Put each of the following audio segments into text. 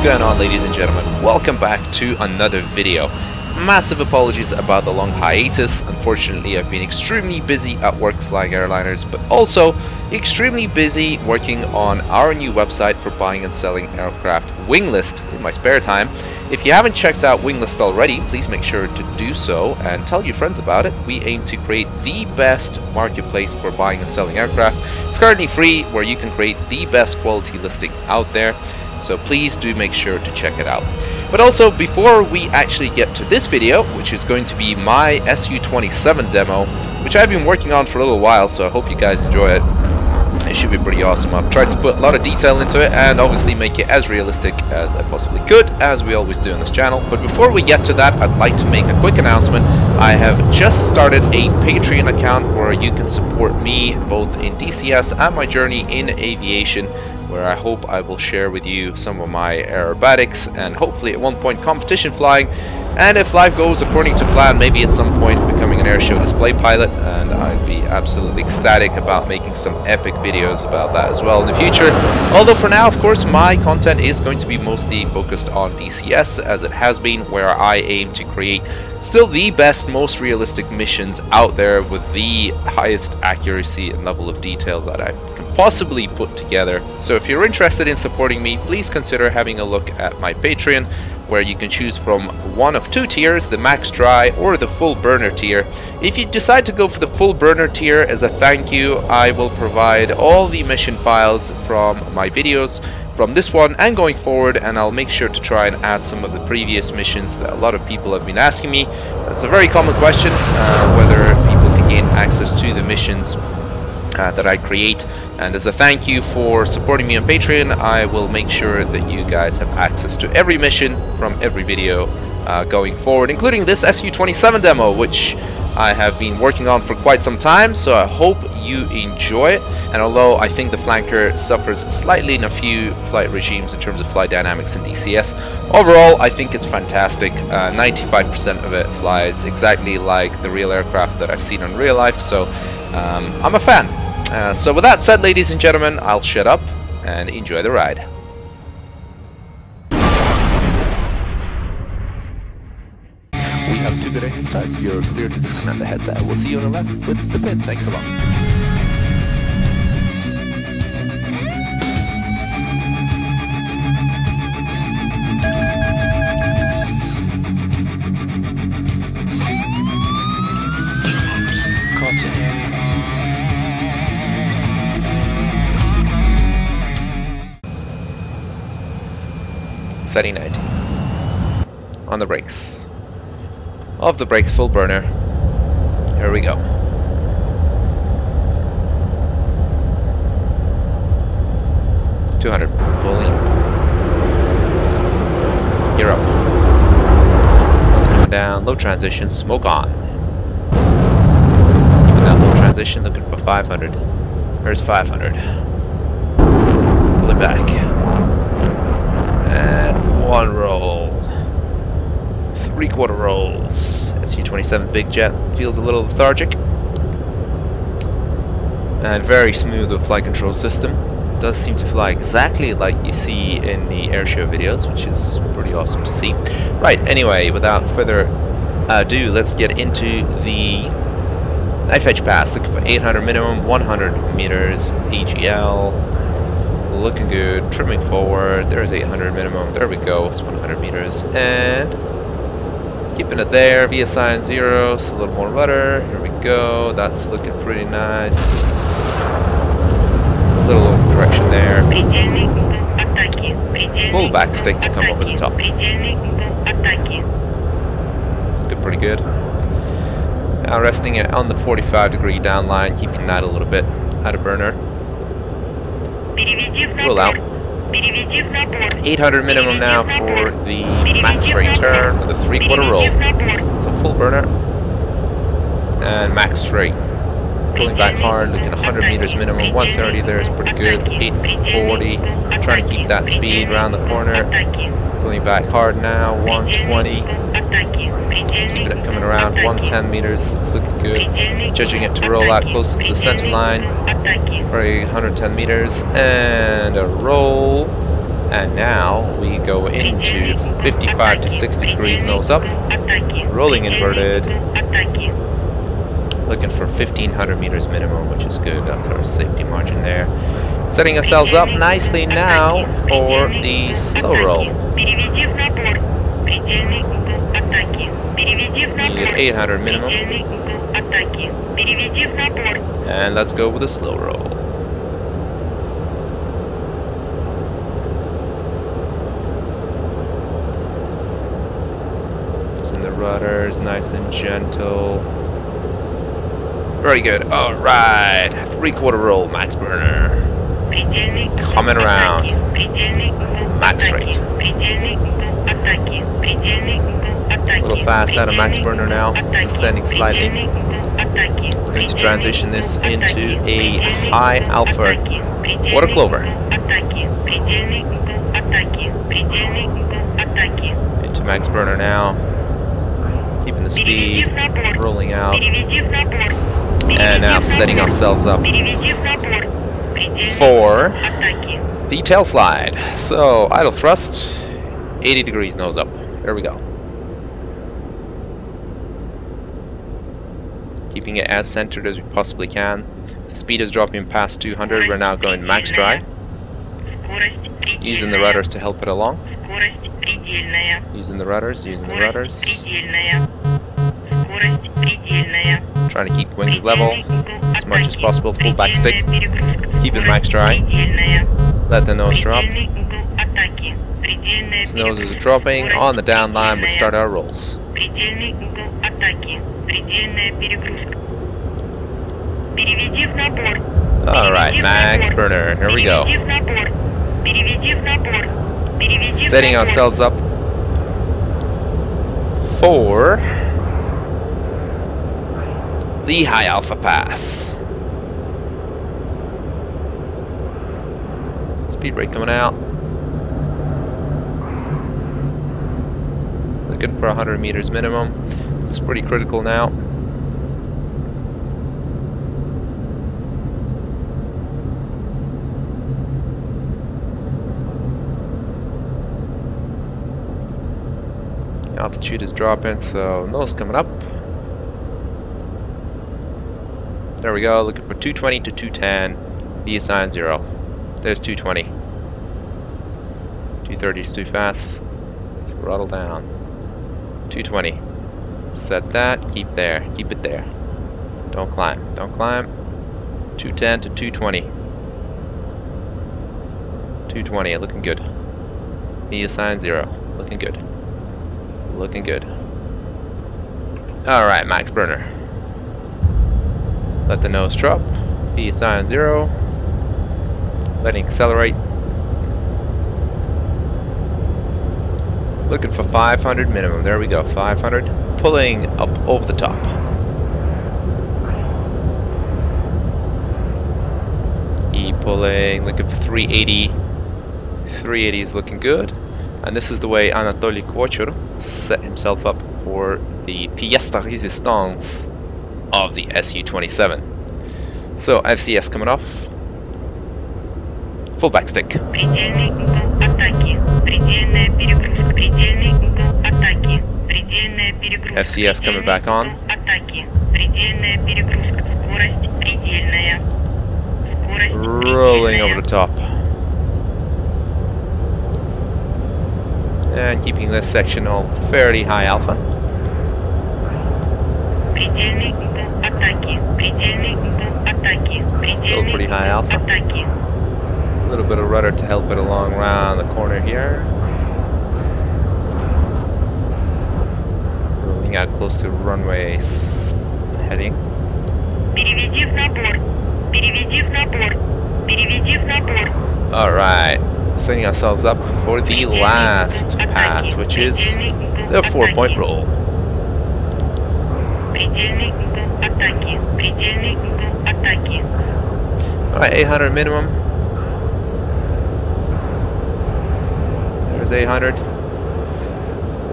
going on, ladies and gentlemen? Welcome back to another video. Massive apologies about the long hiatus. Unfortunately, I've been extremely busy at work flying airliners, but also extremely busy working on our new website for buying and selling aircraft, WINGLIST, in my spare time. If you haven't checked out WINGLIST already, please make sure to do so and tell your friends about it. We aim to create the best marketplace for buying and selling aircraft. It's currently free, where you can create the best quality listing out there. So please do make sure to check it out. But also, before we actually get to this video, which is going to be my Su-27 demo, which I've been working on for a little while, so I hope you guys enjoy it. It should be pretty awesome. I've tried to put a lot of detail into it and obviously make it as realistic as I possibly could, as we always do on this channel. But before we get to that, I'd like to make a quick announcement. I have just started a Patreon account where you can support me both in DCS and my journey in aviation, where I hope I will share with you some of my aerobatics and hopefully at one point competition flying, and if life goes according to plan, maybe at some point becoming an airshow display pilot, and I'd be absolutely ecstatic about making some epic videos about that as well in the future. Although for now, of course, my content is going to be mostly focused on DCS, as it has been, where I aim to create still the best, most realistic missions out there with the highest accuracy and level of detail that I can possibly put together. So if you're interested in supporting me, please consider having a look at my Patreon, where you can choose from one of two tiers, the max dry or the full burner tier. If you decide to go for the full burner tier, as a thank you, I will provide all the mission files from my videos from this one and going forward, and I'll make sure to try and add some of the previous missions that a lot of people have been asking me. That's a very common question, whether people can gain access to the missions that I create, and as a thank you for supporting me on Patreon, I will make sure that you guys have access to every mission from every video going forward, including this Su-27 demo, which I have been working on for quite some time, so I hope you enjoy it. And although I think the flanker suffers slightly in a few flight regimes in terms of flight dynamics in DCS, overall I think it's fantastic. 95% of it flies exactly like the real aircraft that I've seen in real life, so I'm a fan. So with that said, ladies and gentlemen, I'll shut up and enjoy the ride. We have 2 good engine starts. You're clear to disconnect the headset. We'll see you on the left with the pit. Thanks a lot. Setting 90. On the brakes. Off the brakes, full burner. Here we go. $200. Pulling. Gear up. Let's come down. Low transition. Smoke on. Even that low transition, looking for 500. There's 500. Pull it back. And 1 roll. 3/4 rolls. Su-27 big jet feels a little lethargic. And very smooth with flight control system. Does seem to fly exactly like you see in the airshow videos, which is pretty awesome to see. Right, anyway, without further ado, let's get into the knife edge pass. Looking for 800 minimum, 100 meters AGL. Looking good, trimming forward. There's 800 minimum. There we go. It's 100 meters. And keeping it there. VSI 0. So a little more rudder. Here we go. That's looking pretty nice. A little correction there. Full backstick to come over the top. Looking pretty good. Now resting it on the 45-degree downline, keeping that a little bit out of burner. Roll out. 800 minimum now for the max straight turn with a 3/4 roll. So full burner and max straight. Pulling back hard, looking 100 meters minimum. 130 there is pretty good. 840. Trying to keep that speed around the corner. Pulling back hard now. 120. Keeping it coming around. 110 meters. It's looking good. Judging it to roll out close to the center line. For 110 meters and a roll. And now we go into 55 to 60 degrees nose up, rolling inverted, looking for 1500 meters minimum, which is good. That's our safety margin there. Setting ourselves up nicely now for the slow roll. Need 800 minimum. And let's go with a slow roll. Using the rudders, nice and gentle. Very good. Alright. 3/4 roll, max burner. Coming around. Max rate. A little fast out of max burner now. Descending slightly. Going to transition this into a high alpha water clover. Into max burner now. Keeping the speed. Rolling out. And now setting ourselves up for the tail slide. So idle thrust, 80 degrees nose up. There we go. Keeping it as centered as we possibly can. The speed is dropping past 200. We're now going max drag. Using the rudders to help it along. Using the rudders, Trying to keep wings level as much as possible. Full back stick. Keeping max drag. Let the nose drop. So noses are dropping. On the down line, we start our rolls. Alright, max burner. Here we go. Setting ourselves up for the high alpha pass. Speed brake coming out. Looking for 100 meters minimum. This is pretty critical now. Altitude is dropping, so nose coming up. There we go, looking for 220 to 210, be assigned 0. There's 220. 230 is too fast. Throttle down. 220. Set that, keep there, keep it there. Don't climb, don't climb. 210 to 220. 220, looking good. Be assigned 0, looking good. Looking good. Alright, max burner. Let the nose drop. Be assigned 0. Letting accelerate. Looking for 500 minimum. There we go. 500. Pulling up over the top. Pulling. Looking for 380. 380 is looking good. And this is the way Anatoly Kochur set himself up for the pièce de résistance of the Su-27. So FCS coming off. Full back stick. FCS coming back on. Rolling over the top. And keeping this section all fairly high alpha. Still pretty high alpha. A little bit of rudder to help it along around the corner here. Rolling out close to runway heading. Alright. Setting ourselves up for the last pass, which is the 4-point roll. Alright, 800 minimum. There's 800.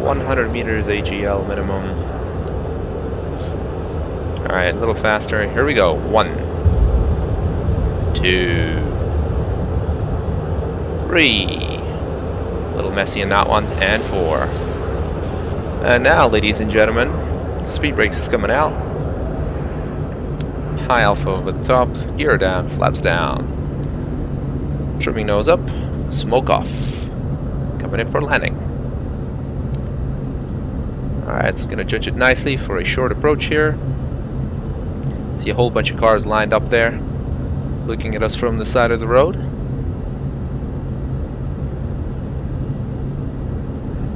100 meters AGL minimum. Alright, a little faster. Here we go. 1, 2, 3, A little messy in that one. And 4. And now, ladies and gentlemen, speed brakes is coming out. High alpha over the top. Gear down. Flaps down. Trimming nose up. Smoke off. Coming in for landing. Alright, it's going to judge it nicely for a short approach here. See a whole bunch of cars lined up there, looking at us from the side of the road.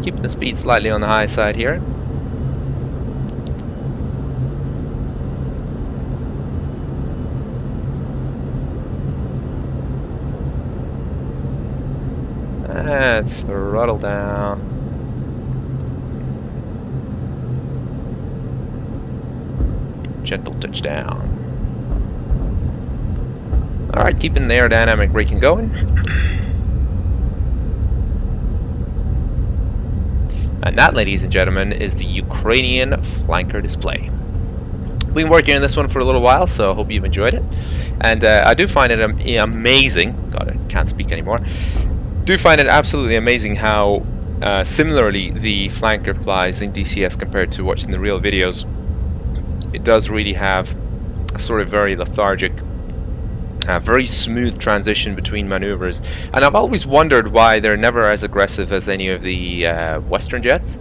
Keeping the speed slightly on the high side here. And throttle down. Gentle touchdown. Alright, keeping the aerodynamic braking going. And that, ladies and gentlemen, is the Ukrainian flanker display. Been working on this one for a little while, so I hope you've enjoyed it. And I do find it amazing. God, I can't speak anymore. Do find it absolutely amazing how similarly the flanker flies in DCS compared to watching the real videos. It does really have a sort of very lethargic, very smooth transition between maneuvers, and I've always wondered why they're never as aggressive as any of the Western jets.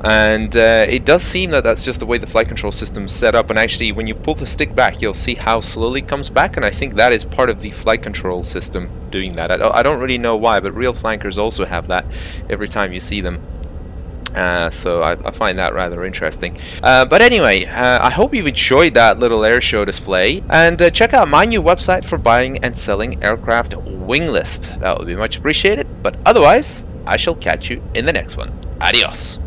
And it does seem that that's just the way the flight control system's set up, and actually when you pull the stick back you'll see how slowly it comes back, and I think that is part of the flight control system doing that. I don't really know why, but real flankers also have that every time you see them. So I find that rather interesting. But anyway, I hope you've enjoyed that little airshow display, and check out my new website for buying and selling aircraft, WINGLIST. That would be much appreciated, but otherwise I shall catch you in the next one. Adios.